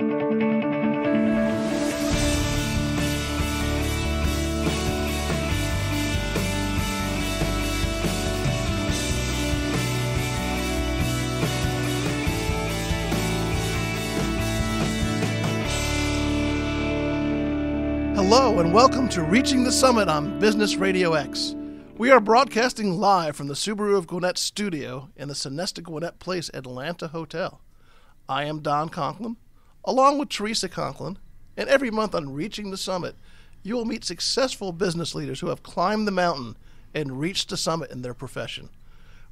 Hello and welcome to Reaching the Summit on Business RadioX. We are broadcasting live from the Subaru of Gwinnett studio in the Sonesta Gwinnett Place Atlanta Hotel. I am Don Conklin, along with Teresa Conklin, and every month on Reaching the Summit, you will meet successful business leaders who have climbed the mountain and reached the summit in their profession.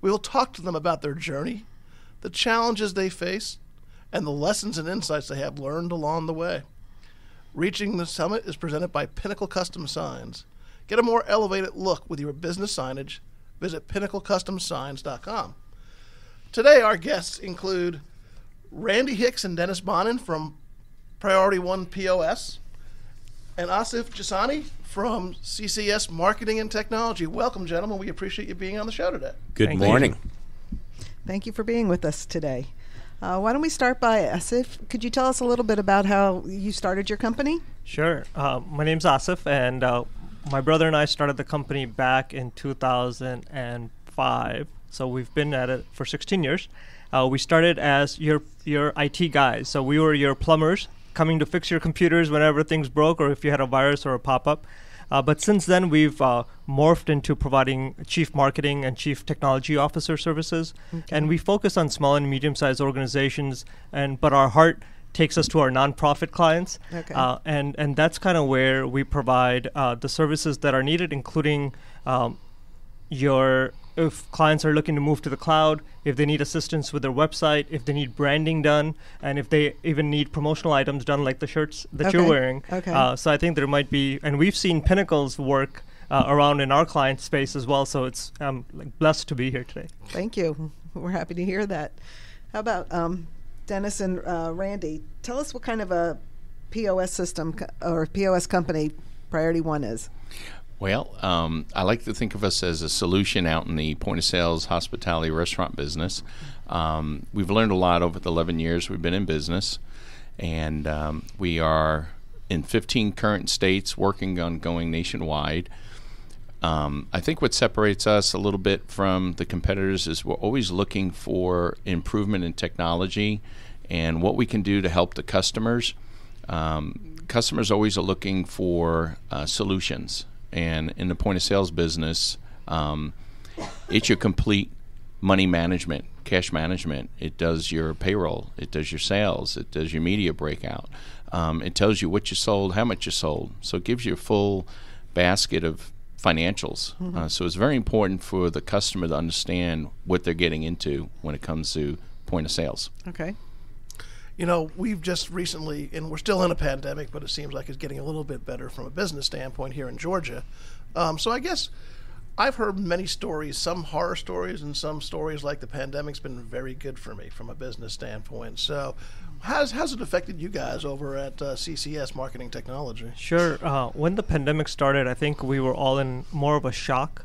We will talk to them about their journey, the challenges they face, and the lessons and insights they have learned along the way. Reaching the Summit is presented by Pinnacle Custom Signs. Get a more elevated look with your business signage. Visit pinnaclecustomsigns.com. Today, our guests include Randy Hicks and Dennis Bonin from Priority1POS and Asif Jessani from CCS Marketing and Technology. Welcome, gentlemen. We appreciate you being on the show today. Good morning. Thank you for being with us today. Why don't we start by Asif? Could you tell us a little bit about how you started your company? Sure. My name's Asif, and my brother and I started the company back in 2005. So we've been at it for 16 years. We started as your IT guys. So we were your plumbers coming to fix your computers whenever things broke or if you had a virus or a pop-up. But since then, we've morphed into providing chief marketing and chief technology officer services. Okay. And we focus on small and medium-sized organizations, but our heart takes us to our nonprofit clients. Okay. And that's kind of where we provide the services that are needed, including if clients are looking to move to the cloud, if they need assistance with their website, if they need branding done, and if they even need promotional items done like the shirts that you're wearing. Okay. So I think there might be, and we've seen Pinnacle's work around in our client space as well, so it's blessed to be here today. Thank you. We're happy to hear that. How about Dennis and Randy? Tell us what kind of a POS system or POS company Priority One is. Well, I like to think of us as a solution out in the point of sales, hospitality, restaurant business. We've learned a lot over the 11 years we've been in business, and we are in 15 current states working on going nationwide. I think what separates us a little bit from the competitors is we're always looking for improvement in technology and what we can do to help the customers. Customers always are looking for solutions. And in the point of sales business, it's your complete money management, cash management. It does your payroll. It does your sales. It does your media breakout. It tells you what you sold, how much you sold. So it gives you a full basket of financials. Mm-hmm. So it's very important for the customer to understand what they're getting into when it comes to point of sales. Okay. You know, we've just recently, and we're still in a pandemic, but it seems like it's getting a little bit better from a business standpoint here in Georgia. So I guess I've heard many stories, some horror stories and some stories like the pandemic's been very good for me from a business standpoint. So how's it affected you guys over at CCS Marketing Technology? Sure. When the pandemic started, I think we were all in more of a shock.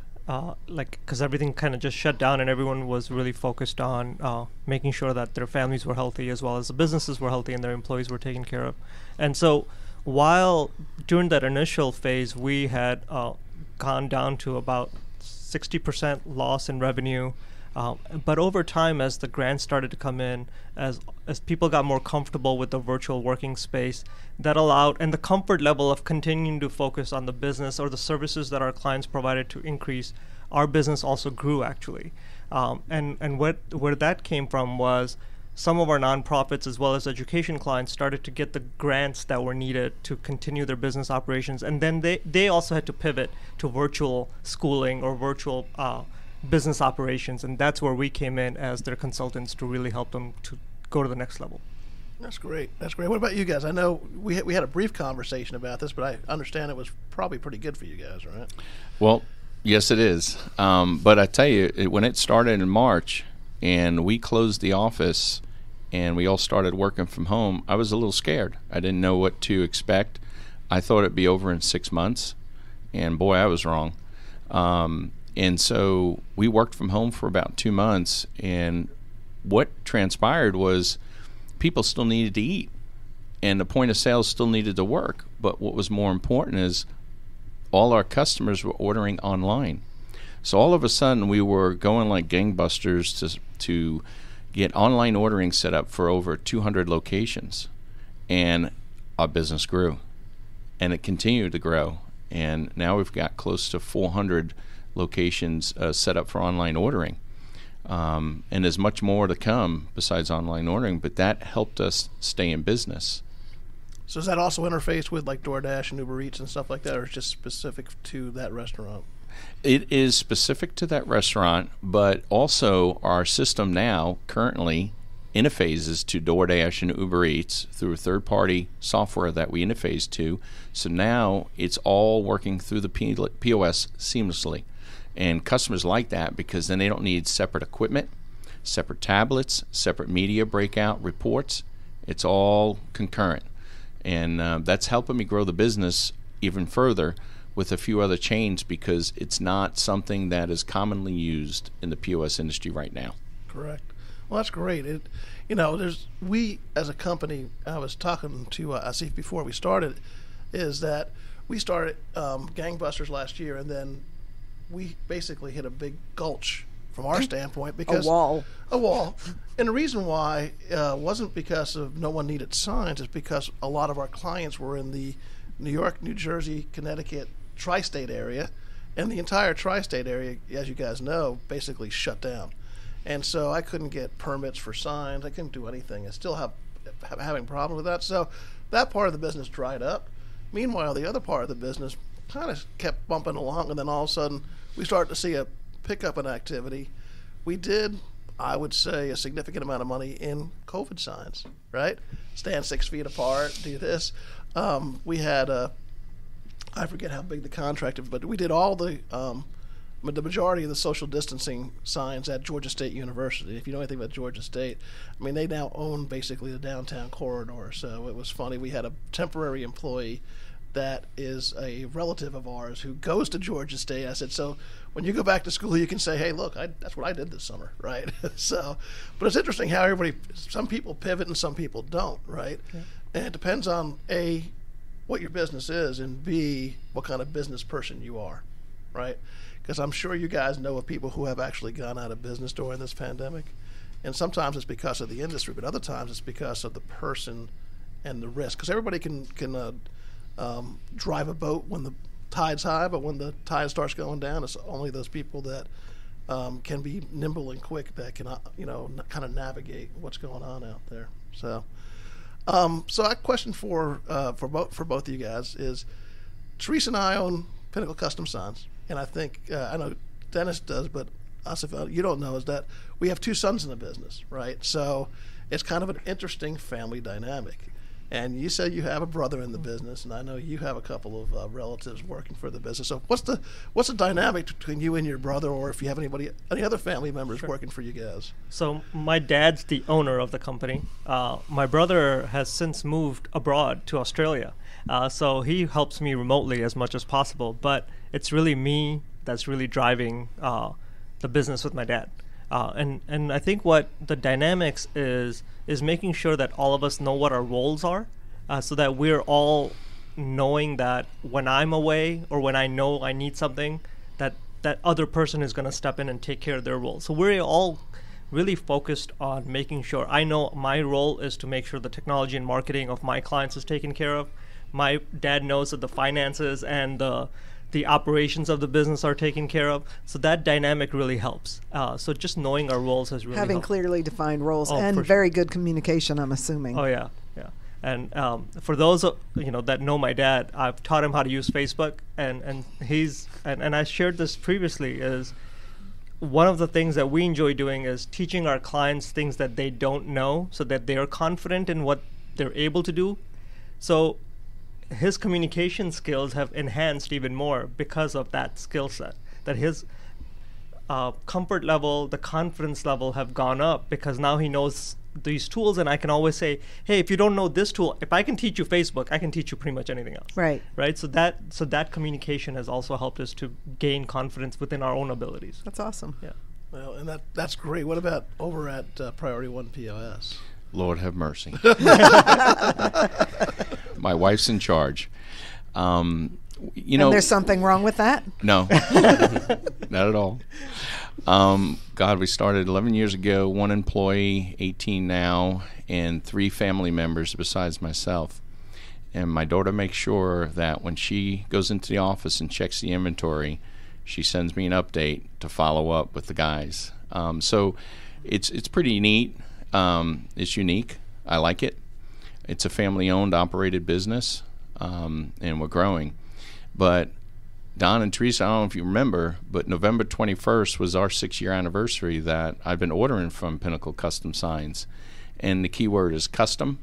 Because everything kind of just shut down and everyone was really focused on making sure that their families were healthy as well as the businesses were healthy and their employees were taken care of. And so while during that initial phase, we had gone down to about 60% loss in revenue. But over time, as the grants started to come in, as people got more comfortable with the virtual working space, that allowed, and the comfort level of continuing to focus on the business or the services that our clients provided to increase, our business also grew actually. And where that came from was some of our nonprofits as well as education clients started to get the grants that were needed to continue their business operations. And then they also had to pivot to virtual schooling or virtual business operations, and that's where we came in as their consultants to really help them to go to the next level. That's great. That's great. What about you guys? I know we had a brief conversation about this, but I understand it was probably pretty good for you guys, right? Well, yes, it is. But I tell you, when it started in March and we closed the office and we all started working from home, I was a little scared. I didn't know what to expect. I thought it'd be over in 6 months, and boy, I was wrong. And so we worked from home for about 2 months, and what transpired was people still needed to eat. and the point of sale still needed to work. But what was more important is all our customers were ordering online. So all of a sudden, we were going like gangbusters to get online ordering set up for over 200 locations, and our business grew, and it continued to grow, and now we've got close to 400 locations set up for online ordering, and there's much more to come besides online ordering, but that helped us stay in business. So is that also interfaced with like DoorDash and Uber Eats and stuff like that, or is it just specific to that restaurant? It is specific to that restaurant, but also our system now currently interfaces to DoorDash and Uber Eats through a third-party software that we interface to. So now it's all working through the POS seamlessly. And customers like that because then they don't need separate equipment, separate tablets, separate media breakout reports. It's all concurrent. And that's helping me grow the business even further with a few other chains because it's not something that is commonly used in the POS industry right now. Correct. Well, that's great. We as a company, I was talking to Asif before we started, is that we started gangbusters last year, and then we basically hit a big gulch from our standpoint because a wall. And the reason why wasn't because of no one needed signs, it's because a lot of our clients were in the New York, New Jersey, Connecticut, tri-state area, and the entire tri-state area, as you guys know, basically shut down. And so I couldn't get permits for signs. I couldn't do anything. I still having problems with that. So that part of the business dried up. Meanwhile, the other part of the business kind of kept bumping along, and then all of a sudden we started to see a pickup in activity. We did, I would say, a significant amount of money in COVID signs, right? Stand 6 feet apart, do this. We had I forget how big the contract is, but we did all the majority of the social distancing signs at Georgia State University. If you know anything about Georgia State, I mean, they now own basically the downtown corridor. So it was funny. We had a temporary employee that is a relative of ours who goes to Georgia State. I said, so when you go back to school, you can say, hey, look, that's what I did this summer, right? So, but it's interesting how some people pivot and some people don't, right? Yeah. And it depends on A, what your business is, and B, what kind of business person you are, right? Because I'm sure you guys know of people who have actually gone out of business during this pandemic. And sometimes it's because of the industry, but other times it's because of the person and the risk. Because everybody can drive a boat when the tide's high, but when the tide starts going down, it's only those people that can be nimble and quick that can, kind of navigate what's going on out there. So a question for both of you guys is, Teresa and I own Pinnacle Custom Signs, and I think I know Dennis does, but Asif, you don't know, is that we have 2 sons in the business, right? So it's kind of an interesting family dynamic. And you said you have a brother in the business, and I know you have a couple of relatives working for the business. So what's the dynamic between you and your brother, or if you have any other family members working for you guys? So my dad's the owner of the company. My brother has since moved abroad to Australia, so he helps me remotely as much as possible. But it's really me that's really driving the business with my dad. And I think what the dynamics is making sure that all of us know what our roles are, so that we're all knowing that when I'm away or when I know I need something, that other person is going to step in and take care of their role. So we're all really focused on making sure. I know my role is to make sure the technology and marketing of my clients is taken care of. My dad knows that the finances and the operations of the business are taken care of. So that dynamic really helps. So just knowing our roles has really Having helped. Clearly defined roles and very good communication, I'm assuming. Oh, yeah. And for those that know my dad, I've taught him how to use Facebook, and I shared this previously, is one of the things that we enjoy doing is teaching our clients things that they don't know so that they're confident in what they're able to do. So his communication skills have enhanced even more because of that skill set, that his comfort level, the confidence level have gone up because now he knows these tools, and I can always say, hey, if you don't know this tool, if I can teach you Facebook, I can teach you pretty much anything else. Right. So that communication has also helped us to gain confidence within our own abilities. That's awesome. Yeah. Well, and that's great. What about over at Priority1POS? Lord have mercy. My wife's in charge. And there's something wrong with that? No, not at all. God, we started 11 years ago, 1 employee, 18 now, and 3 family members besides myself. And my daughter makes sure that when she goes into the office and checks the inventory, she sends me an update to follow up with the guys. So it's pretty neat. It's unique. I like it. It's a family-owned, operated business, and we're growing. But Don and Teresa, I don't know if you remember, but November 21st was our 6-year anniversary that I've been ordering from Pinnacle Custom Signs. And the key word is custom.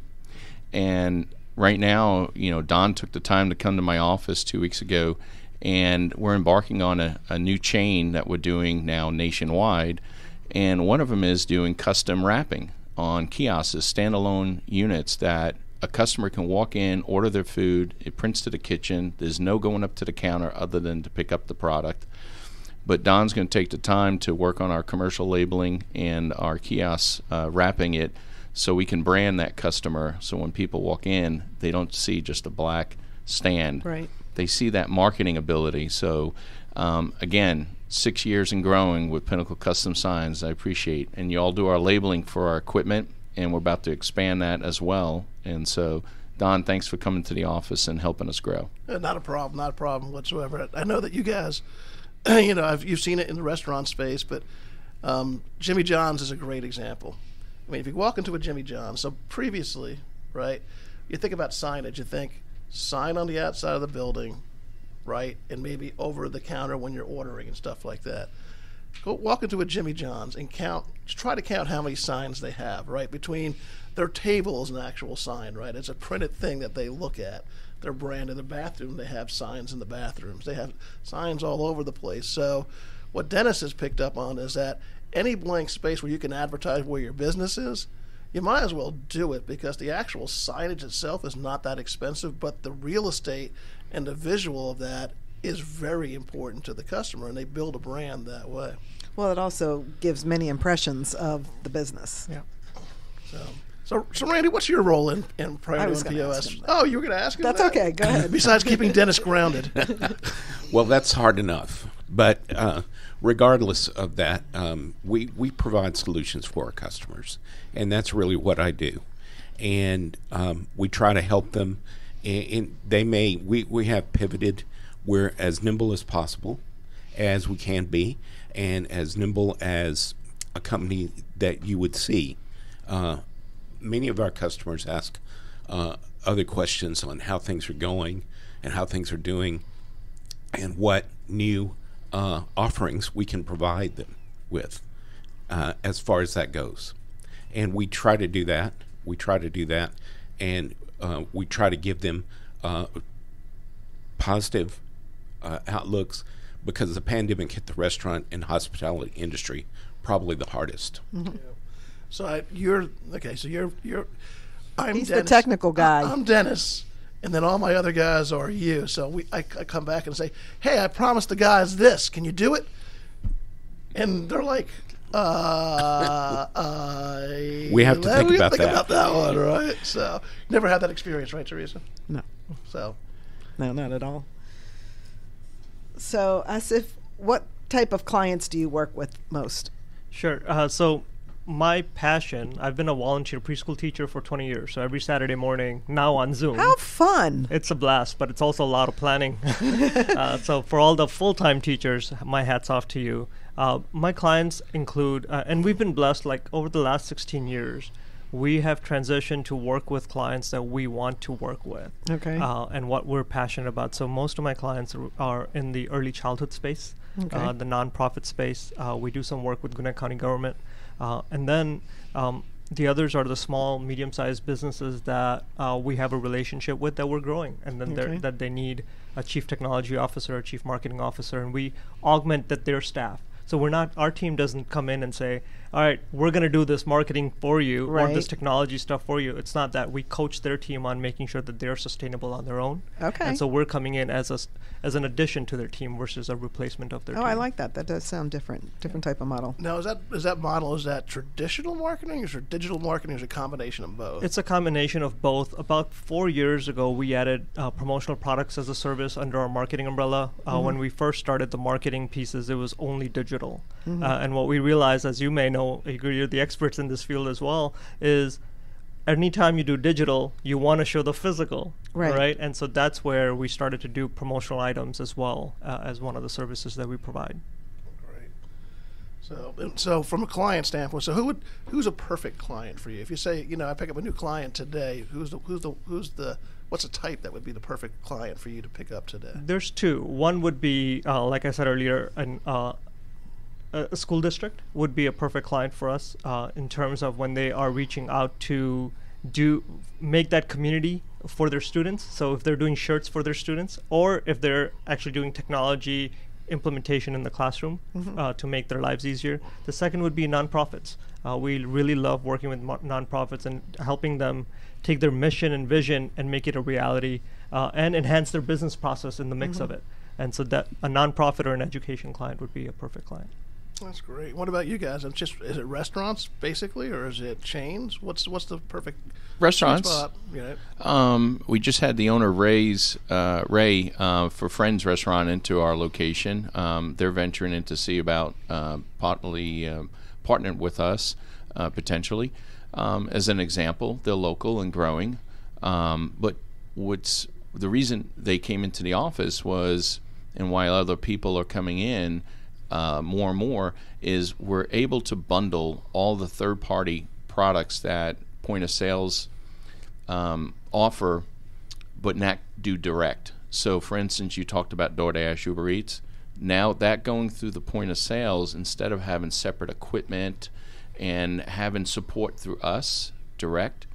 And right now, Don took the time to come to my office 2 weeks ago, and we're embarking on a new chain that we're doing now nationwide. And one of them is doing custom wrapping on kiosks, standalone units that a customer can walk in, order their food, it prints to the kitchen. There's no going up to the counter other than to pick up the product. But Don's going to take the time to work on our commercial labeling and our kiosks, wrapping it so we can brand that customer. So when people walk in, they don't see just a black stand. Right. They see that marketing ability. So again, 6 years and growing with Pinnacle Custom Signs, I appreciate. And you all do our labeling for our equipment, and we're about to expand that as well. And so, Don, thanks for coming to the office and helping us grow. Not a problem whatsoever. I know that you guys, you've seen it in the restaurant space, but Jimmy John's is a great example. I mean, if you walk into a Jimmy John's, so previously, right, you think about signage, you think sign on the outside of the building, right, and maybe over the counter when you're ordering and stuff like that. Go walk into a Jimmy John's and try to count how many signs they have, right? Between their table is an actual sign, right? It's a printed thing that they look at. Their brand in the bathroom, they have signs in the bathrooms. They have signs all over the place. So what Dennis has picked up on is that any blank space where you can advertise where your business is, you might as well do it, because the actual signage itself is not that expensive, but the real estate and the visual of that is very important to the customer, and they build a brand that way. Well, it also gives many impressions of the business. Yeah. So Randy, what's your role in Priority1POS? Oh, you were going to ask him That's that? okay. Go ahead. Besides keeping Dennis grounded. Well, that's hard enough. But regardless of that, we provide solutions for our customers, and that's really what I do. And we try to help them. And we have pivoted. We're as nimble as possible, as we can be, and as nimble as a company that you would see. Many of our customers ask other questions on how things are going and how things are doing, and what new offerings we can provide them with as far as that goes. And we try to do that. And we try to give them positive outlooks, because the pandemic hit the restaurant and hospitality industry probably the hardest. Mm-hmm. Yeah. So I'm He's Dennis. the technical guy. I'm Dennis, and then all my other guys are you. So I come back and say, hey, I promised the guys this. Can you do it? And they're like, we have to think about that one, right? So never had that experience, right, Teresa? No. So No, not at all. So, Asif, what type of clients do you work with most? Sure. So my passion, I've been a volunteer preschool teacher for 20 years. So every Saturday morning, now on Zoom. How fun. It's a blast, but it's also a lot of planning. So for all the full-time teachers, my hat's off to you. My clients include, and we've been blessed, like over the last 16 years, we have transitioned to work with clients that we want to work with. Okay. And what we're passionate about. So most of my clients are in the early childhood space, Okay. the nonprofit space. We do some work with Gwinnett County government. And then the others are the small, medium-sized businesses that we have a relationship with that we're growing. And then Okay. that they need a chief technology officer, a chief marketing officer, and we augment their staff. So our team doesn't come in and say, all right, we're going to do this marketing for you or this Right. technology stuff for you. It's not that. We coach their team on making sure that they're sustainable on their own. Okay. And so we're coming in as as an addition to their team versus a replacement of their Oh, team. I like that. That does sound different type of model. Now, is that model, is that traditional marketing, is it digital marketing, or is it a combination of both? It's a combination of both. About 4 years ago, we added promotional products as a service under our marketing umbrella. When we first started the marketing pieces, it was only digital. And what we realized, as you may know, you're the experts in this field as well, is anytime you do digital, you want to show the physical, Right. And so that's where we started to do promotional items as well as one of the services that we provide. Great. So from a client standpoint, so who's a perfect client for you? If you say, I pick up a new client today, what's a type that would be the perfect client for you to pick up today? There's two. One would be, like I said earlier, a school district would be a perfect client for us in terms of when they are reaching out to make that community for their students. So if they're doing shirts for their students, or if they're actually doing technology implementation in the classroom to make their lives easier. The second would be nonprofits. We really love working with nonprofits and helping them take their mission and vision and make it a reality and enhance their business process in the mix of it. And so that a nonprofit or an education client would be a perfect client. That's great. What about you guys? Is it restaurants basically, or is it chains? What's the perfect Restaurants. spot? We just had the owner Ray for Friends Restaurant into our location. They're venturing in to see about partnering with us potentially. As an example, they're local and growing. But the reason they came into the office was, and why other people are coming in more and more, is we're able to bundle all the third-party products that point of sales offer, but not do direct. So, for instance, you talked about DoorDash, Uber Eats. Now that going through the point of sales, instead of having separate equipment and having support through us direct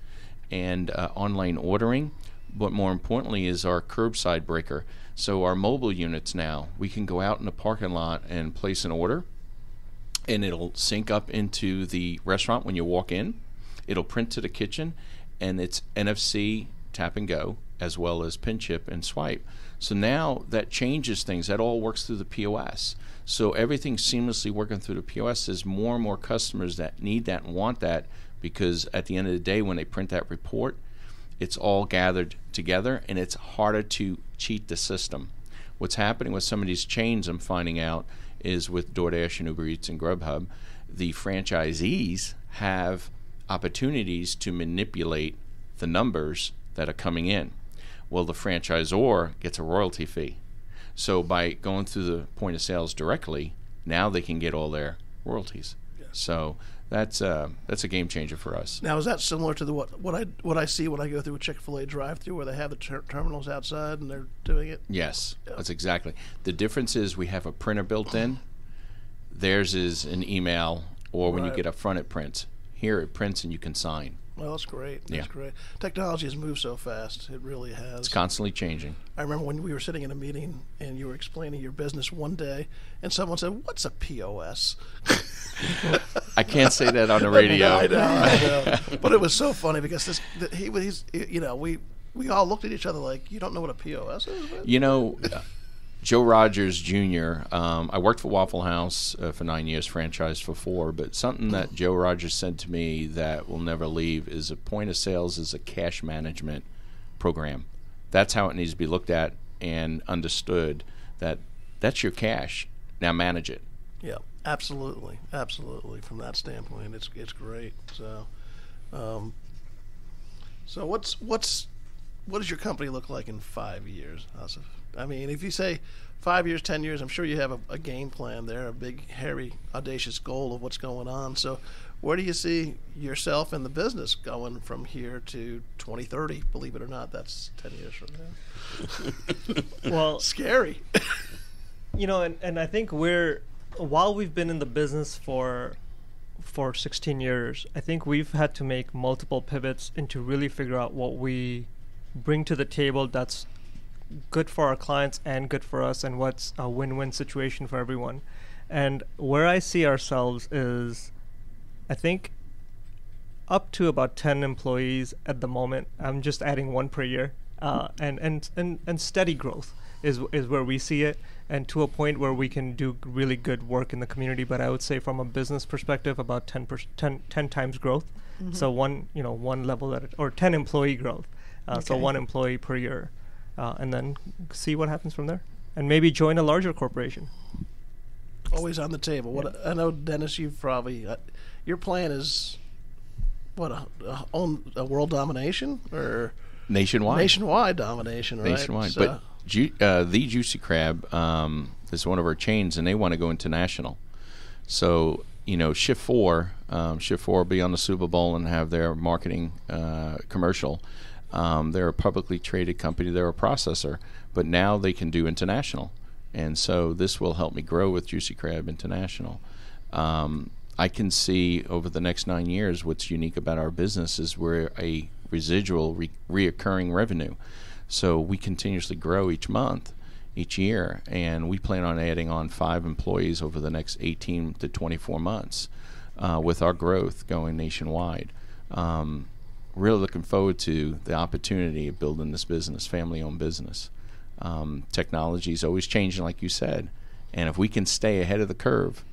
and online ordering, but more importantly is our curbside breaker. So our mobile units now, we can go out in the parking lot and place an order, and it'll sync up into the restaurant when you walk in. It'll print to the kitchen, and it's NFC tap and go as well as pin chip and swipe. So now that changes things. That all works through the POS. So everything's seamlessly working through the POS. There's more and more customers that need that and want that, because at the end of the day, when they print that report, it's all gathered together, and it's harder to cheat the system. What's happening with some of these chains, I'm finding out, is with DoorDash and Uber Eats and Grubhub, the franchisees have opportunities to manipulate the numbers that are coming in. Well, the franchisor gets a royalty fee. So by going through the point of sales directly, now they can get all their royalties. Yeah. So that's a game changer for us. Now, is that similar to what I see when I go through a Chick-fil-A drive-through, where they have the terminals outside and they're doing it? Yes, that's exactly. The difference is we have a printer built in. Theirs is an email, or when you Right. get up front, it prints. Here it prints and you can sign. Well, that's great. That's Yeah. great. Technology has moved so fast. It really has. It's constantly changing. I remember when we were sitting in a meeting and you were explaining your business one day, and someone said, "What's a POS?" I can't say that on the radio. I know. But it was so funny because we all looked at each other like, "You don't know what a POS is?" You know, Joe Rogers Jr., I worked for Waffle House for 9 years, franchised for 4, but something that Joe Rogers said to me that will never leave is a point of sales is a cash management program. That's how it needs to be looked at and understood, that that's your cash. Now manage it. Yeah, absolutely. From that standpoint, it's great. So, what does your company look like in 5 years, Asif? I mean, if you say 5 years, 10 years, I'm sure you have a game plan there, a big, hairy, audacious goal of what's going on. So where do you see yourself and the business going from here to 2030? Believe it or not, that's 10 years from now. Well, Scary. And I think while we've been in the business for 16 years, I think we've had to make multiple pivots and to really figure out what we bring to the table that's good for our clients and good for us, and what's a win-win situation for everyone. And where I see ourselves is I think up to about 10 employees at the moment. I'm just adding one per year, and steady growth is where we see it, and to a point where we can do really good work in the community. But I would say from a business perspective, about 10 times growth. So one level or 10 employee growth. So one employee per year, and then see what happens from there, and maybe join a larger corporation. Always on the table. What I know, Dennis, you've probably your plan is own a world domination or nationwide domination, right? Nationwide, so. But the Juicy Crab is one of our chains, and they want to go international. So Shift 4 will be on the Super Bowl and have their marketing commercial. They're a publicly traded company. They're a processor, but now they can do international. And so this will help me grow with Juicy Crab International. I can see over the next 9 years what's unique about our business is we're a residual reoccurring revenue. So we continuously grow each month, each year, and we plan on adding on 5 employees over the next 18 to 24 months with our growth going nationwide. Really looking forward to the opportunity of building this business, family-owned business. Technology is always changing, like you said, and if we can stay ahead of the curve,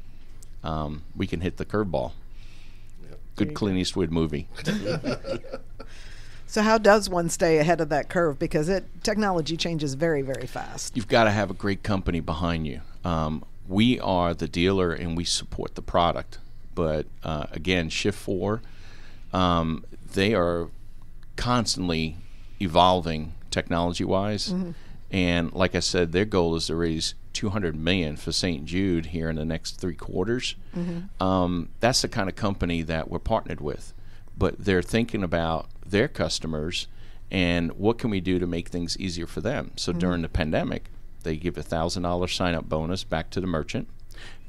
we can hit the curveball. Yep. Good Clint Eastwood movie. So how does one stay ahead of that curve? Because technology changes very, very fast. You've got to have a great company behind you. We are the dealer and we support the product. But again, Shift 4, they are constantly evolving technology-wise. And like I said, their goal is to raise $200 million for St. Jude here in the next 3 quarters. That's the kind of company that we're partnered with. But they're thinking about their customers and what can we do to make things easier for them. So during the pandemic, they give a $1,000 sign-up bonus back to the merchant.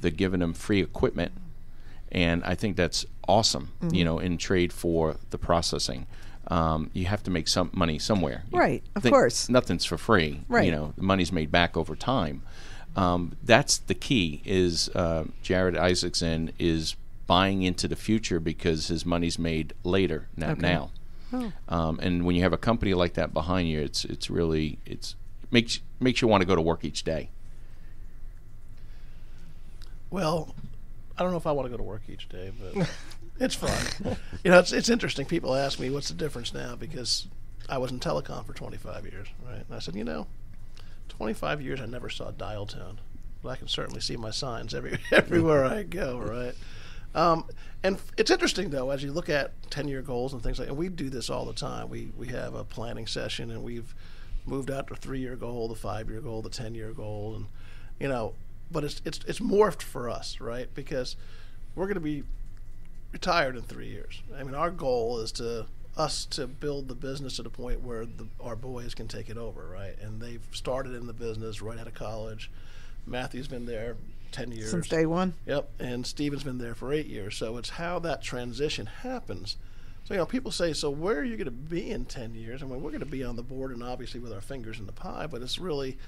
They're giving them free equipment, and I think that's awesome. In trade for the processing. You have to make some money somewhere. Right, of course. Nothing's for free. Right. The money's made back over time. That's the key. Is Jared Isaacson is buying into the future because his money's made later, not now. And when you have a company like that behind you, it's really makes you want to go to work each day. Well, I don't know if I want to go to work each day, but it's fun. It's interesting. People ask me what's the difference now because I was in telecom for 25 years, right? And I said, 25 years I never saw dial tone, but I can certainly see my signs everywhere I go, right? And it's interesting, though, as you look at 10-year goals and things like that, and we do this all the time. We have a planning session, and we've moved out to 3-year goal, the 5-year goal, the 10-year goal, and, but it's morphed for us, right? Because we're going to be retired in 3 years. I mean, our goal is to build the business to the point where our boys can take it over, right? And they've started in the business right out of college. Matthew's been there 10 years. Since day one? Yep, and Steven's been there for 8 years. So it's how that transition happens. So, people say, so where are you going to be in 10 years? I mean, we're going to be on the board and obviously with our fingers in the pie, but it's really,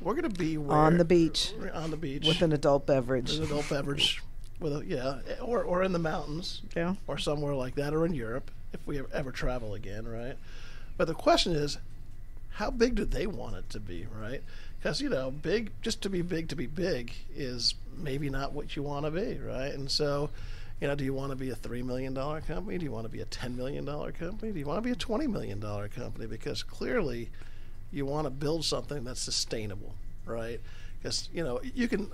we're going to be on the beach. On the beach. With an adult beverage. With an adult beverage. Or in the mountains. Yeah. Or somewhere like that, or in Europe, if we ever travel again, right? But the question is, how big do they want it to be, right? Because, big, just to be big is maybe not what you want to be, right? And so, do you want to be a $3 million company? Do you want to be a $10 million company? Do you want to be a $20 million company? Because clearly you want to build something that's sustainable, right? Because,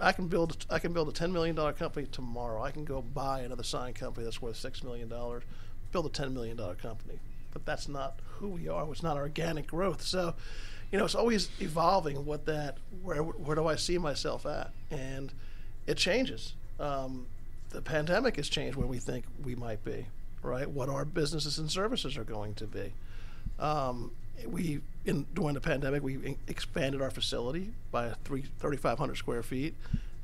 I can build a $10 million company tomorrow. I can go buy another sign company that's worth $6 million, build a $10 million company. But that's not who we are. It's not organic growth. So, it's always evolving where do I see myself at? And it changes. The pandemic has changed where we think we might be, right? What our businesses and services are going to be. During the pandemic, we expanded our facility by 3,500 square feet,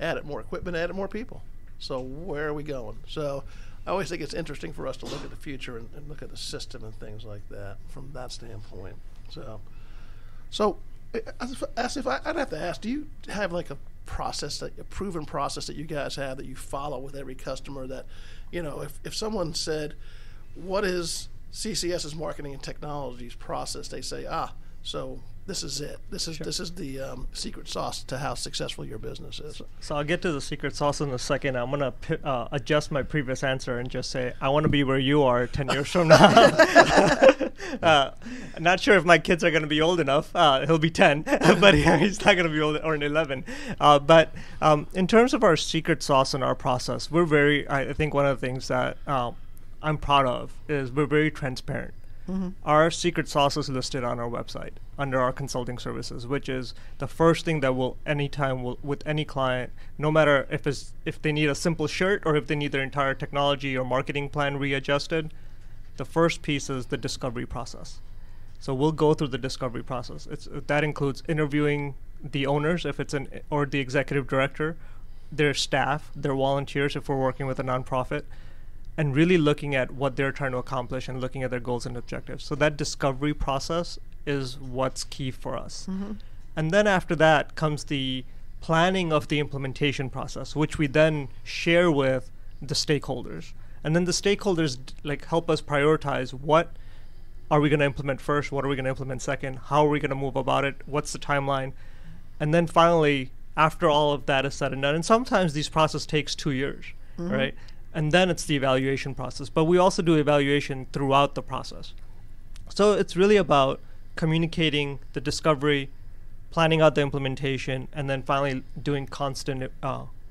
added more equipment, added more people. So where are we going? So I always think it's interesting for us to look at the future and look at the system and things like that from that standpoint. So Asif, I'd have to ask, do you have like process, a proven process that you guys have that you follow with every customer that, if someone said, what is CCS's marketing and technologies process, they say, so this is it. This is the secret sauce to how successful your business is. So I'll get to the secret sauce in a second. I'm going to adjust my previous answer and just say, I want to be where you are 10 years from now. I'm not sure if my kids are going to be old enough. He'll be 10, but he's not going to be old, or 11. But in terms of our secret sauce and our process, I think one of the things that I'm proud of is we're very transparent. Mm-hmm. Our secret sauce is listed on our website under our consulting services, which is the first thing that will with any client, no matter if they need a simple shirt or if they need their entire technology or marketing plan readjusted, the first piece is the discovery process. So we'll go through the discovery process. That includes interviewing the owners, or the executive director, their staff, their volunteers if we're working with a nonprofit, and really looking at what they're trying to accomplish and looking at their goals and objectives. So that discovery process is what's key for us. Mm-hmm. And then after that comes the planning of the implementation process, which we then share with the stakeholders. And then the stakeholders help us prioritize what are we going to implement first, what are we going to implement second, how are we going to move about it, what's the timeline. And then finally, after all of that is said and done, and sometimes these process takes 2 years, mm-hmm. right? And then it's the evaluation process. But we also do evaluation throughout the process. So it's really about communicating the discovery, planning out the implementation, and then finally doing constant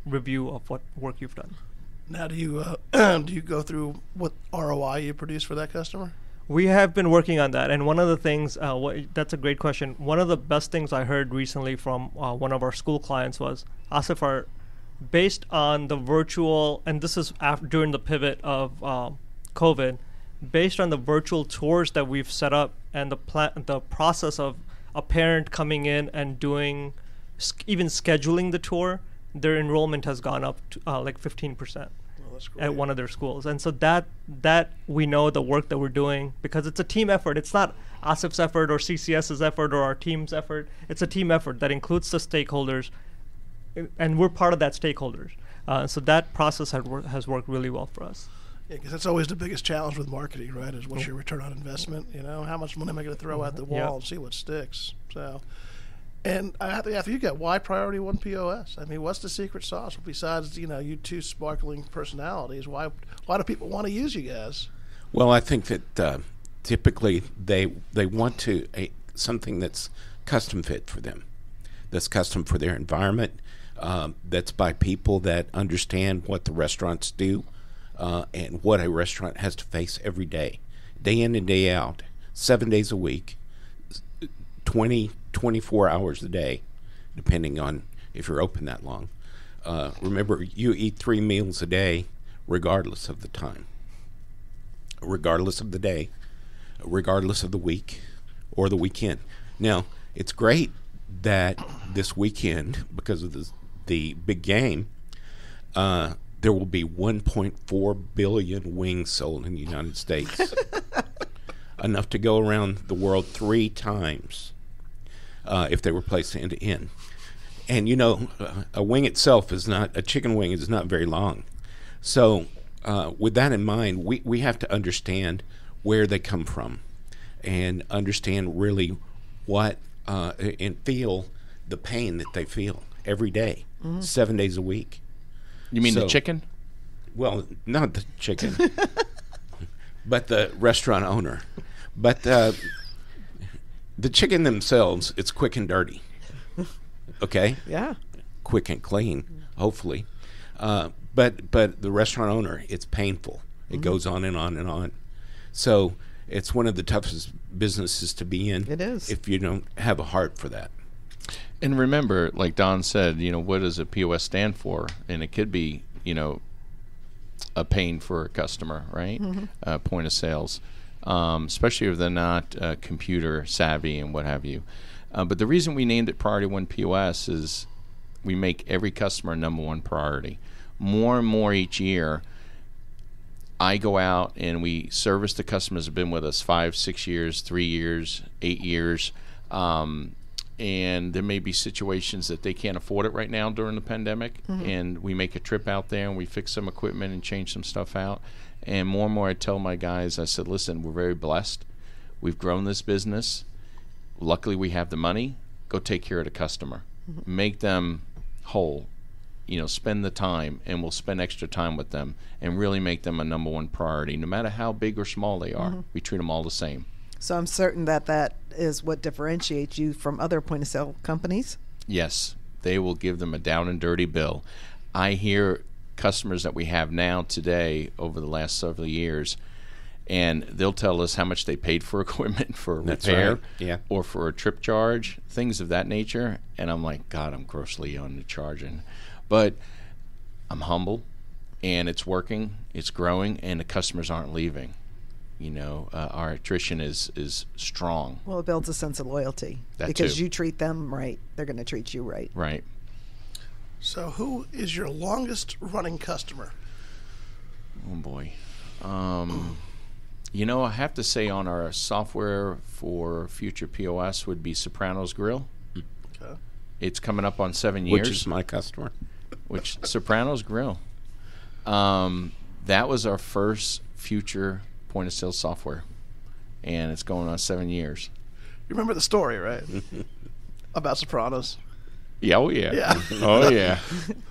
review of what work you've done. Now, do you go through what ROI you produce for that customer? We have been working on that. And one of the things, that's a great question. One of the best things I heard recently from one of our school clients was, Asif, based on the virtual, and this is during the pivot of COVID, based on the virtual tours that we've set up and the process of a parent coming in and doing, even scheduling the tour, their enrollment has gone up to 15% at one of their schools. And so that we know the work that we're doing, because it's a team effort. It's not Asif's effort or CCS's effort or our team's effort. It's a team effort that includes the stakeholders, and we're part of that stakeholders. So that process has worked really well for us. Yeah, because that's always the biggest challenge with marketing, right? Is what's your return on investment? How much money am I going to throw at the wall and see what sticks? So, and I have to ask you, why Priority1POS? I mean, what's the secret sauce besides you two sparkling personalities? Why do people want to use you guys? Well, I think that typically they want something that's custom fit for them, that's custom for their environment. That's by people that understand what the restaurants do and what a restaurant has to face every day in and day out, 7 days a week, 24 hours a day, depending on if you're open that long. Remember, you eat 3 meals a day regardless of the time, regardless of the day, regardless of the week or the weekend. Now, it's great that this weekend, because of the big game, there will be 1.4 billion wings sold in the United States. Enough to go around the world 3 times if they were placed end to end. And a wing itself a chicken wing is not very long. So with that in mind, we have to understand where they come from and understand really what and feel the pain that they feel every day, 7 days a week. You mean the chicken? Well, not the chicken, but the restaurant owner. But the chicken themselves, it's quick and dirty. Okay? Yeah. Quick and clean, hopefully. But the restaurant owner, it's painful. It goes on and on and on. So it's one of the toughest businesses to be in. It is. If you don't have a heart for that. And remember, like Don said, what does a POS stand for? And it could be, a pain for a customer, right? Mm-hmm. Point of sales, especially if they're not computer savvy and what have you. But the reason we named it Priority1POS is we make every customer number one priority. More and more each year, I go out and we service the customers who have been with us 5, 6 years, 3 years, 8 years. and there may be situations that they can't afford it right now during the pandemic, and we make a trip out there and we fix some equipment and change some stuff out. And more I tell my guys, I said, listen, we're very blessed. We've grown this business. Luckily, we have the money. Go take care of the customer. Make them whole. Spend the time, and we'll spend extra time with them and really make them a number one priority. No matter how big or small they are, we treat them all the same. So I'm certain that is what differentiates you from other point-of-sale companies? Yes. They will give them a down and dirty bill. I hear customers that we have now today over the last several years, and they'll tell us how much they paid for equipment for a repair, or for a trip charge, things of that nature. And I'm like, God, I'm grossly undercharging. But I'm humble, and it's working, it's growing, and the customers aren't leaving. Our attrition is strong. Well, it builds a sense of loyalty. Because you treat them right, they're going to treat you right. Right. So who is your longest running customer? Oh, boy. I have to say on our software for future POS would be Soprano's Grill. Okay. It's coming up on 7 years. Which is my customer. Soprano's Grill. That was our first future point-of-sale software, and it's going on 7 years. You remember the story, right? About Sopranos? Yeah, oh yeah. Yeah. Oh yeah.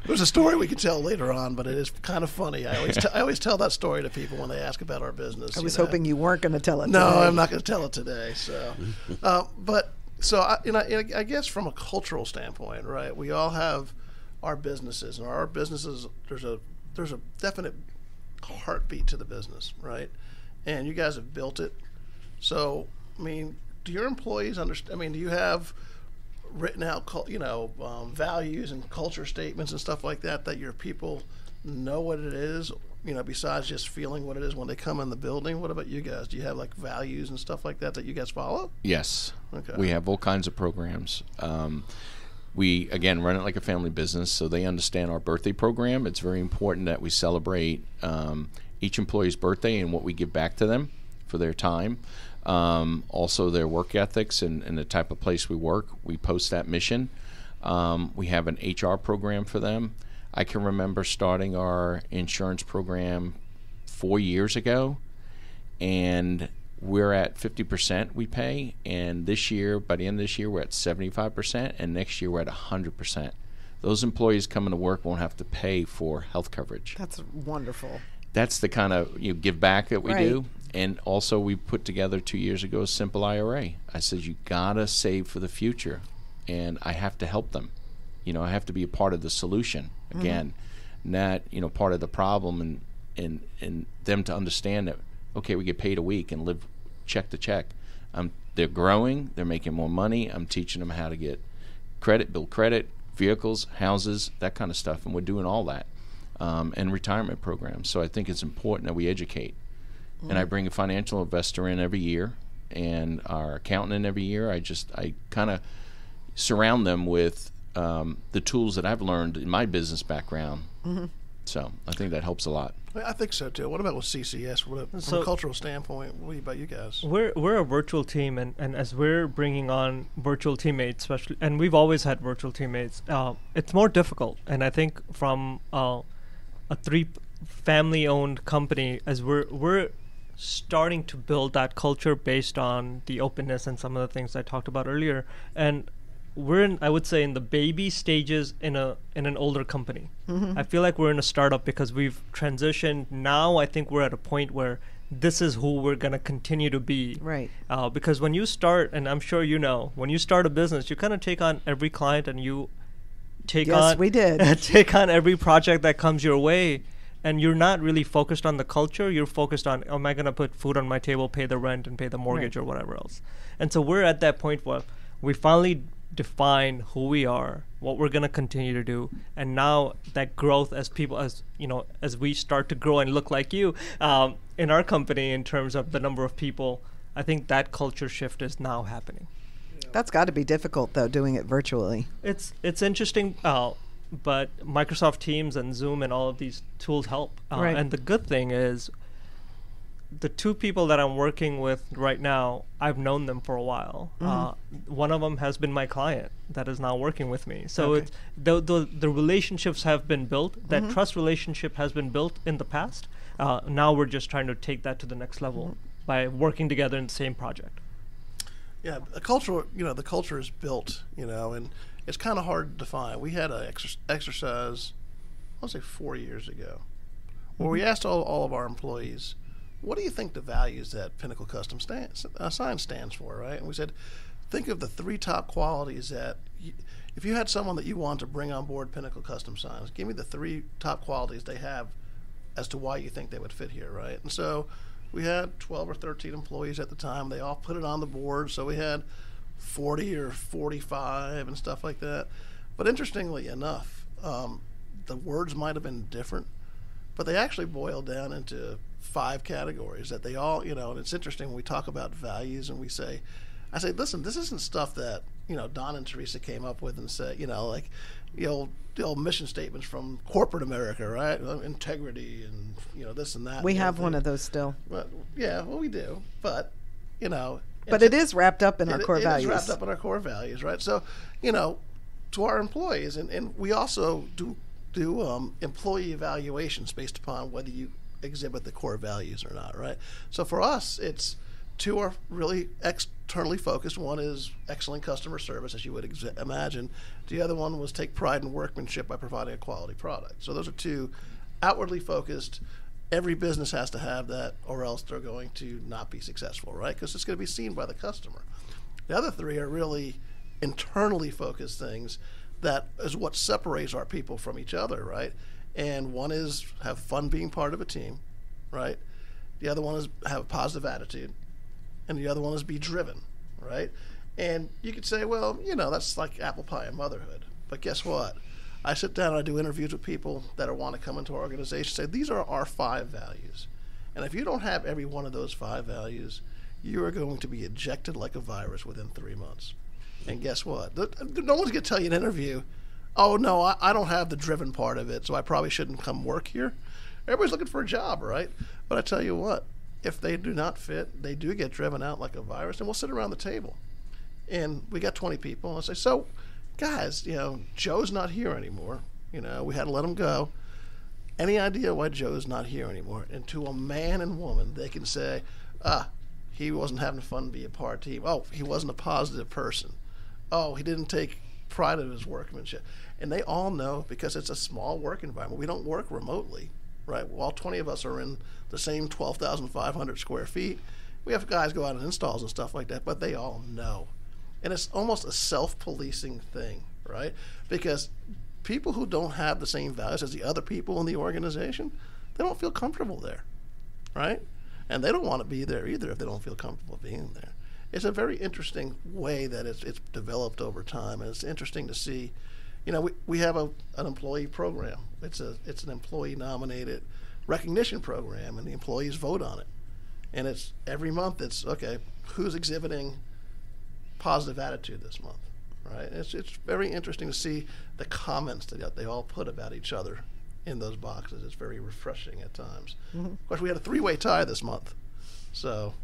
There's a story we could tell later on, but it is kind of funny. I always tell that story to people when they ask about our business. I was hoping you weren't going to tell it No, today. I'm not going to tell it today. So, I guess from a cultural standpoint, right? We all have our businesses, and our businesses, there's a definite heartbeat to the business, right? And you guys have built it. So, do your employees understand? Do you have written out, values and culture statements and stuff like that your people know what it is, besides just feeling what it is when they come in the building? What about you guys? Do you have values and stuff like that you guys follow? Yes. Okay. We have all kinds of programs. We, again, run it like a family business, so they understand our birthday program. It's very important that we celebrate each employee's birthday and what we give back to them for their time. Also their work ethics and the type of place we work. We post that mission. We have an HR program for them. I can remember starting our insurance program 4 years ago, and we're at 50% we pay, and this year, by the end of this year, we're at 75%, and next year we're at 100%. Those employees coming to work won't have to pay for health coverage. That's wonderful. That's the kind of give back that we Right. do. And also we put together 2 years ago a simple IRA. I said, you got to save for the future, and I have to help them. I have to be a part of the solution, again, not part of the problem, and them to understand that, okay, we get paid a week and live check to check. They're growing, they're making more money. I'm teaching them how to get credit, build credit, vehicles, houses, that kind of stuff, and we're doing all that. And retirement programs. So I think it's important that we educate. And I bring a financial investor in every year, and our accountant in every year. I kind of surround them with the tools that I've learned in my business background. So I think that helps a lot. I think so too. What about with CCS? From a cultural standpoint, what about you guys? We're a virtual team, and as we're bringing on virtual teammates, especially, and we've always had virtual teammates, it's more difficult. And I think from a family-owned company, as we're starting to build that culture based on the openness and some of the things I talked about earlier, and we're I would say in the baby stages in an older company. I feel like we're in a startup because we've transitioned. Now I think we're at a point where this is who we're going to continue to be. Right. Because when you start, and I'm sure when you start a business, you kind of take on every client, and you take on every project that comes your way. And you're not really focused on the culture. You're focused on, am I going to put food on my table, pay the rent, and pay the mortgage or whatever else. And so we're at that point where we finally define who we are, what we're going to continue to do. And now that growth as we start to grow and look like you in our company in terms of the number of people, I think that culture shift is now happening. That's got to be difficult, though, doing it virtually. It's interesting. But Microsoft Teams and Zoom and all of these tools help. Right. And the good thing is the two people that I'm working with right now, I've known them for a while. One of them has been my client that is now working with me. So Okay. it's the relationships have been built. That trust relationship has been built in the past. Now we're just trying to take that to the next level by working together in the same project. Yeah, the culture, the culture is built, and it's kind of hard to define. We had an exercise, I want to say 4 years ago, where we asked all of our employees, what do you think the values that Pinnacle Custom Sign stands for, right? And we said, think of the 3 top qualities that, if you had someone that you want to bring on board Pinnacle Custom Signs, give me the 3 top qualities they have as to why you think they would fit here, right? And so we had 12 or 13 employees at the time. They all put it on the board, so we had 40 or 45 and stuff like that. But interestingly enough, the words might have been different, but they actually boiled down into 5 categories that they all, and it's interesting when we talk about values and I say, listen, this isn't stuff that, Don and Teresa came up with and said, like the old mission statements from corporate America, right? Integrity and, this and that. We have one of those still. Well, yeah, well, we do. But, But it is wrapped up in our core values. It is wrapped up in our core values, right? So, to our employees, and we also do employee evaluations based upon whether you exhibit the core values or not, right? So for us, it's 2 are really externally focused. One is excellent customer service, as you would imagine. The other one was take pride in workmanship by providing a quality product. So those are 2 outwardly focused. Every business has to have that, or else they're going to not be successful, right? Because it's going to be seen by the customer. The other 3 are really internally focused things that is what separates our people from each other, right? And one is have fun being part of a team, right? The other one is have a positive attitude. And the other one is be driven, right? And you could say, well, that's like apple pie and motherhood. But guess what? I sit down and I do interviews with people that want to come into our organization, say, these are our 5 values. And if you don't have every one of those 5 values, you are going to be ejected like a virus within 3 months. And guess what? No one's going to tell you in an interview, oh, no, I don't have the driven part of it, so I probably shouldn't come work here. Everybody's looking for a job, right? But I tell you what, if they do not fit, they do get driven out like a virus, and we'll sit around the table. And we got 20 people, and I say, so, guys, Joe's not here anymore. We had to let him go. Any idea why Joe's not here anymore? And to a man and woman, they can say, he wasn't having fun to be a part of the team. Oh, he wasn't a positive person. Oh, he didn't take pride in his workmanship. And they all know, because it's a small work environment. We don't work remotely, right? All 20 of us are in the same 12,500 square feet. We have guys go out and installs and stuff like that, but they all know. And it's almost a self-policing thing, right? Because people who don't have the same values as the other people in the organization, they don't feel comfortable there, right? And they don't want to be there either if they don't feel comfortable being there. It's a very interesting way that it's developed over time, and it's interesting to see. We have an employee program. It's an employee-nominated recognition program, and the employees vote on it. And it's every month. It's okay. Who's exhibiting positive attitude this month, right? It's very interesting to see the comments that they all put about each other in those boxes. It's very refreshing at times. Of course, we had a 3-way tie this month, so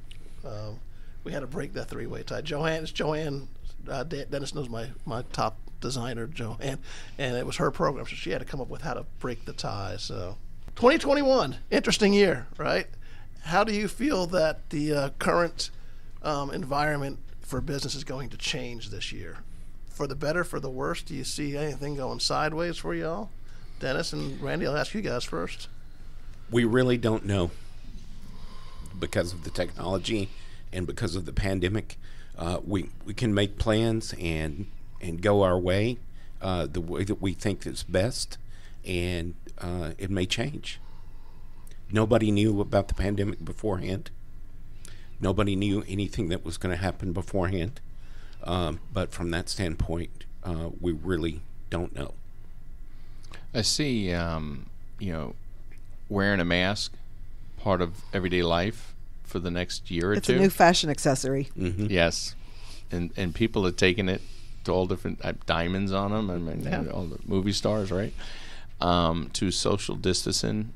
we had to break that 3-way tie. Joanne, Dennis knows my top designer, Joanne, and it was her program, so she had to come up with how to break the tie. So 2021, interesting year, right? How do you feel that the current environment for business is going to change this year? For the better, for the worse? Do you see anything going sideways for y'all? Dennis and Randy, I'll ask you guys first. We really don't know, because of the technology and because of the pandemic. We can make plans and go our way, the way that we think is best, and it may change. Nobody knew about the pandemic beforehand. Nobody knew anything that was going to happen beforehand. But from that standpoint, we really don't know. I see, wearing a mask, part of everyday life for the next year or two. It's a new fashion accessory. Mm-hmm. Yes. And people are taking it to all different diamonds on them. I mean, all the movie stars, right? To social distancing.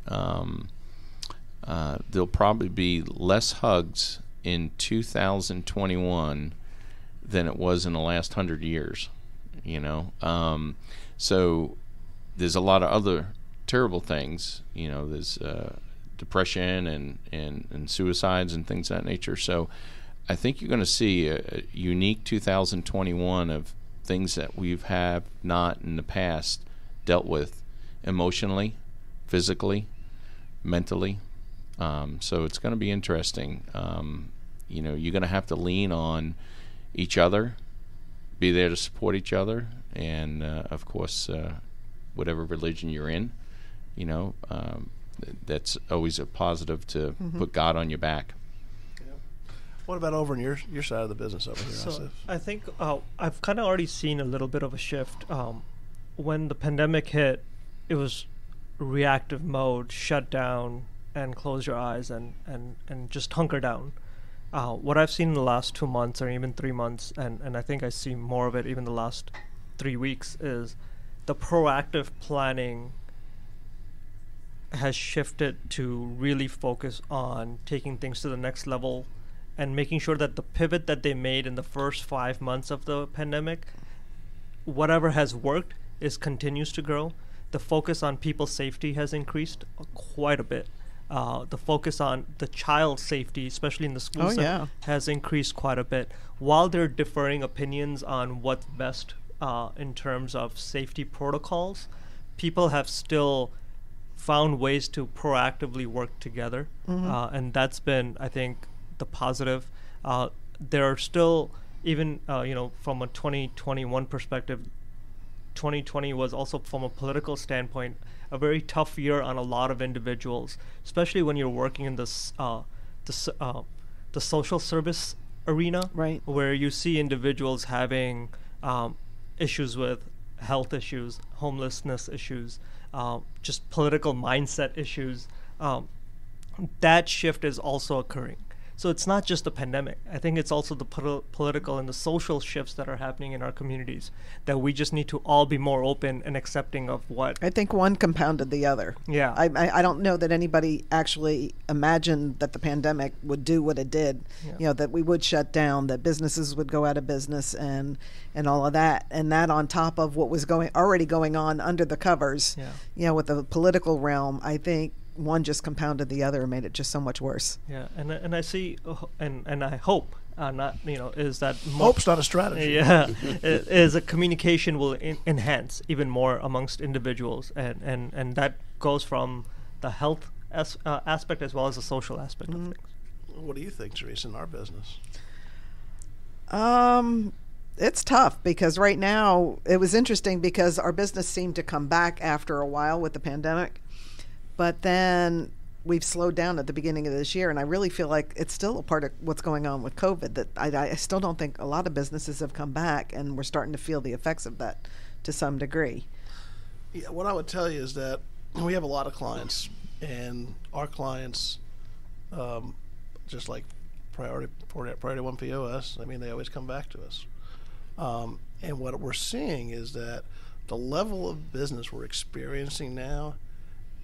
there'll probably be less hugs in 2021 than it was in the last 100 years. So there's a lot of other terrible things. There's depression and suicides and things of that nature. So I think you're going to see a unique 2021 of things that we've have not in the past dealt with emotionally, physically, mentally. So it's going to be interesting. You're going to have to lean on each other, be there to support each other, and of course, whatever religion you're in, that's always a positive to put God on your back. What about over on your side of the business over here, So Asif? I think I've kind of already seen a little bit of a shift. When the pandemic hit, it was reactive mode, shut down and close your eyes and just hunker down. What I've seen in the last 2 months or even 3 months, and I think I see more of it even the last 3 weeks, is the proactive planning has shifted to really focus on taking things to the next level and making sure that the pivot that they made in the first 5 months of the pandemic, whatever has worked, continues to grow. The focus on people's safety has increased quite a bit. The focus on the child's safety, especially in the schools, has increased quite a bit. While they're differing opinions on what's best in terms of safety protocols, people have still found ways to proactively work together. And that's been, I think, the positive. There are still, even from a 2021 perspective, 2020 was also, from a political standpoint, a very tough year on a lot of individuals, especially when you're working in this the social service arena, right, where you see individuals having issues with health issues, homelessness issues, just political mindset issues. That shift is also occurring. So it's not just the pandemic. I think it's also the political and the social shifts that are happening in our communities that we just need to all be more open and accepting of what. I think one compounded the other. Yeah. I don't know that anybody actually imagined that the pandemic would do what it did. Yeah. That we would shut down, that businesses would go out of business and all of that. And that on top of what was already going on under the covers, with the political realm, I think one just compounded the other and made it just so much worse. Yeah, and I see, and I hope, is that hope's not a strategy. Yeah, is a communication will enhance even more amongst individuals, and that goes from the health aspect as well as the social aspect of things. What do you think, Teresa, in our business? It's tough because right now it was interesting because our business seemed to come back after a while with the pandemic. But then we've slowed down at the beginning of this year, and I really feel like it's still a part of what's going on with COVID, that I still don't think a lot of businesses have come back, and we're starting to feel the effects of that to some degree. Yeah, what I would tell you is that we have a lot of clients, and our clients, just like Priority1POS, they always come back to us. And what we're seeing is that the level of business we're experiencing now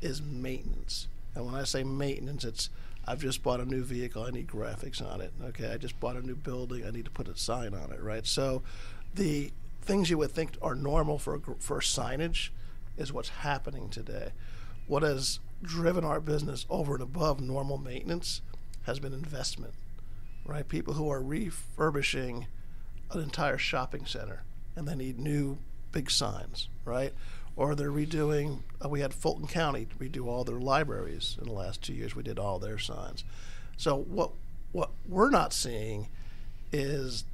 is maintenance. And when I say maintenance, it's I've just bought a new vehicle, I need graphics on it. Okay, I just bought a new building, I need to put a sign on it, right? So the things you would think are normal for signage is what's happening today. What has driven our business over and above normal maintenance has been investment, right? People who are refurbishing an entire shopping center and they need new big signs, right? Or they're redoing, we had Fulton County redo all their libraries in the last 2 years. We did all their signs. So what we're not seeing is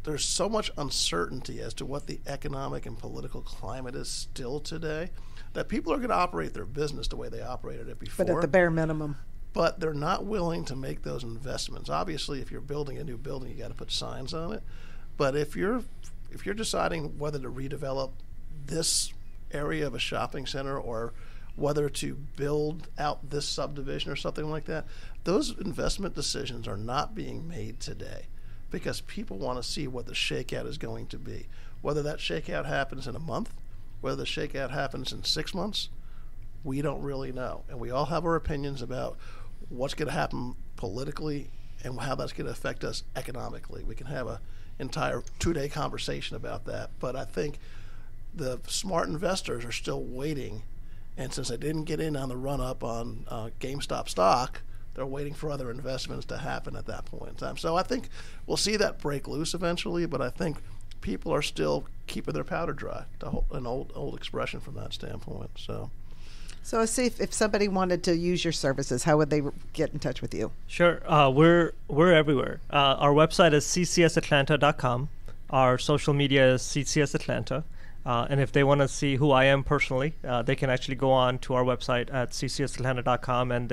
there's so much uncertainty as to what the economic and political climate is still today that people are going to operate their business the way they operated it before. But at the bare minimum. But they're not willing to make those investments. Obviously, if you're building a new building, you got to put signs on it. But if you're deciding whether to redevelop this area of a shopping center or whether to build out this subdivision or something like that, those investment decisions are not being made today because people want to see what the shakeout is going to be. Whether that shakeout happens in a month, whether the shakeout happens in 6 months, we don't really know. And we all have our opinions about what's going to happen politically and how that's going to affect us economically. We can have an entire 2-day conversation about that. But I think the smart investors are still waiting. And since they didn't get in on the run-up on GameStop stock, they're waiting for other investments to happen at that point in time. So I think we'll see that break loose eventually, but I think people are still keeping their powder dry, an old expression from that standpoint. So Asif, if somebody wanted to use your services, how would they get in touch with you? Sure. We're everywhere. Our website is ccsatlanta.com. Our social media is CCS Atlanta. And if they want to see who I am personally, they can actually go on to our website at ccsatlanta.com. And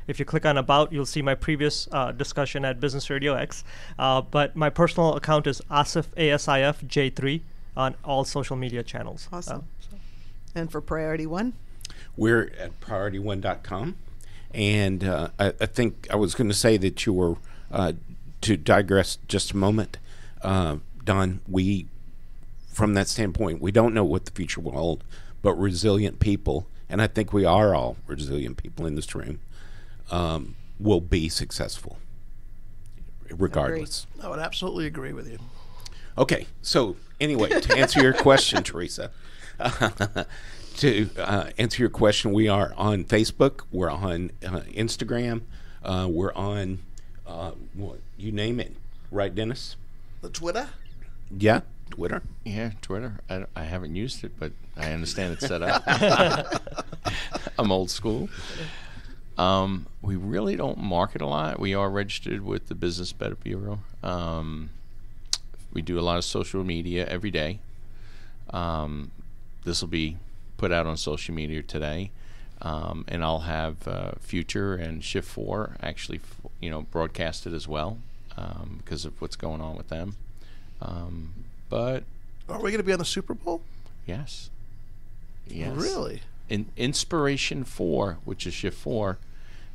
if you click on About, you'll see my previous discussion at Business RadioX. But my personal account is Asif, ASIF J3 on all social media channels. Awesome. And for Priority One? We're at priority1.com. And I think I was going to say that you were, to digress just a moment, Don, from that standpoint, we don't know what the future will hold, but resilient people, and I think we are all resilient people in this room, will be successul regardless. Agreed. I would absolutely agree with you. Okay, so anyway, to answer your question, Teresa, to answer your question, we are on Facebook, we're on Instagram, we're on, you name it, right, Dennis? The Twitter? Yeah. Twitter? Yeah, Twitter. I haven't used it, but I understand it's set up. I'm old school. We really don't market a lot. We are registered with the Business Better Bureau. We do a lot of social media every day. This will be put out on social media today, and I'll have Future and Shift 4 actually, broadcasted as well because of what's going on with them. But are we going to be on the Super Bowl? Yes. Really? In Inspiration 4, which is Shift 4,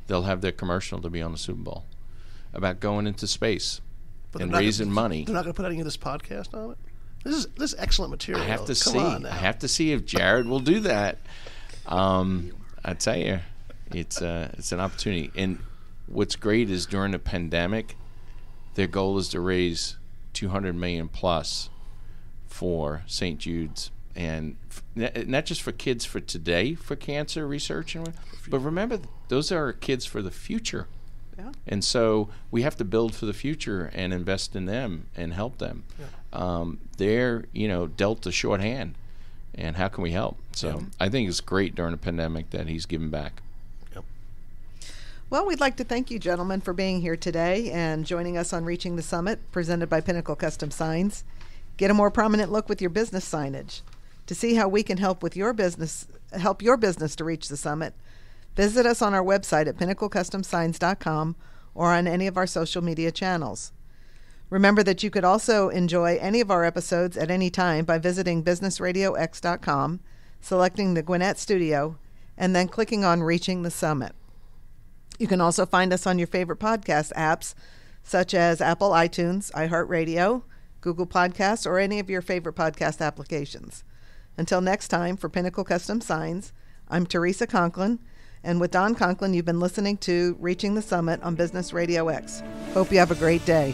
they'll have their commercial to be on the Super Bowl about going into space and raising money. They're not going to put any of this podcast on it? This is excellent material. I have to Come see. on now. I have to see if Jared will do that. I tell you, it's an opportunity. And what's great is during the pandemic, their goal is to raise $200 million plus for St. Jude's, and not just for kids for today for cancer research, but remember, those are kids for the future. Yeah. And so we have to build for the future and invest in them and help them. Yeah. They're dealt a short hand, and how can we help? So I think it's great during the pandemic that he's giving back. Well, we'd like to thank you, gentlemen, for being here today and joining us on Reaching the Summit, presented by Pinnacle Custom Signs. Get a more prominent look with your business signage. To see how we can help your business to reach the summit, visit us on our website at pinnaclecustomsigns.com or on any of our social media channels. Remember that you could also enjoy any of our episodes at any time by visiting businessradiox.com, selecting the Gwinnett Studio, and then clicking on Reaching the Summit. You can also find us on your favorite podcast apps, such as Apple iTunes, iHeartRadio, Google Podcasts, or any of your favorite podcast applications. Until next time, for Pinnacle Custom Signs, I'm Teresa Conklin, and with Don Conklin, you've been listening to Reaching the Summit on Business RadioX. Hope you have a great day.